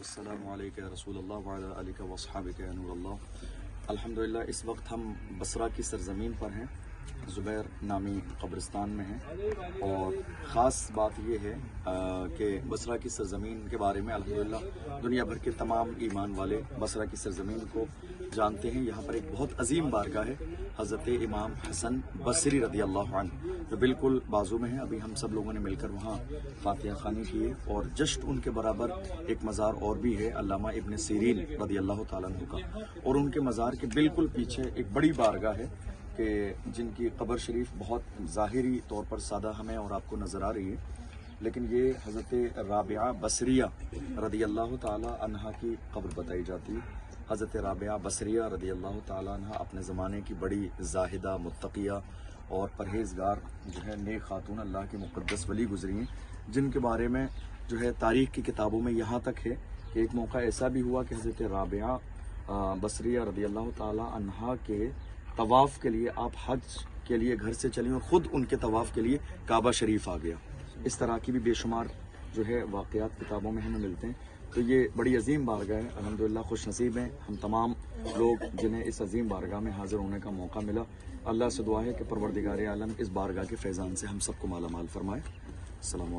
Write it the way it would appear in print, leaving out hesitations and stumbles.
अस्सलामु अलैका या रसूल अल्लाह व अला आलिका व अस्हाबिका या नूर अल्लाह। अल्हम्दुलिल्लाह इस वक्त हम बसरा की सरजमीन पर हैं, ज़ुबैर नामी कब्रिस्तान में हैं। और ख़ास बात यह है कि बसरा की सरजमीन के बारे में अल्हम्दुलिल्लाह दुनिया भर के तमाम ईमान वाले बसरा की सरजमीन को जानते हैं। यहाँ पर एक बहुत अजीम बारगाह है हज़रत इमाम हसन बसरी रदी अल्लाह अन्हु, जो बिल्कुल बाजू में है। अभी हम सब लोगों ने मिलकर वहाँ फातिहा खानी की है। और जस्ट उनके बराबर एक मज़ार और भी है अल्लामा इब्न सीरीन रदी अल्लाह ताला अन्हु का। और उनके मज़ार के बिल्कुल पीछे एक बड़ी बारगाह है कि जिनकी कब्र शरीफ बहुत ज़ाहिरी तौर पर सादा हमें और आपको नज़र आ रही है, लेकिन ये हज़रत राबिया बसरिया रदी अल्लाह ताला अन्हा की कब्र बताई जाती है। हज़रत राबिया बसरिया रदी अल्लाह ताला अन्हा अपने ज़माने की बड़ी जाहिदा, मुत्तकिया और परहेज़गार जो है नेक खातून अल्लाह की मुक़द्दस वली गुज़री हैं, जिनके बारे में जो है तारीख़ की किताबों में यहाँ तक है कि एक मौका ऐसा भी हुआ कि हज़रत राबिया बसरिया रदी अल्लाह ताला अन्हा के तवाफ़ के लिए आप हज के लिए घर से चली और ख़ुद उनके तवाफ़ के लिए काबा शरीफ आ गया। इस तरह की भी बेशुमार जो है वाक़यात किताबों में हमें मिलते हैं। तो ये बड़ी अजीम बारगाह है। अल्हम्दुलिल्लाह खुश नसीब हैं हम तमाम लोग जिन्हें इस अजीम बारगाह में हाज़िर होने का मौका मिला। अल्लाह से दुआ है कि परवरदिगार आलम इस बारगाह के फैज़ान से हम सबको माला माल फरमाए। अस्सलामु अलैकुम।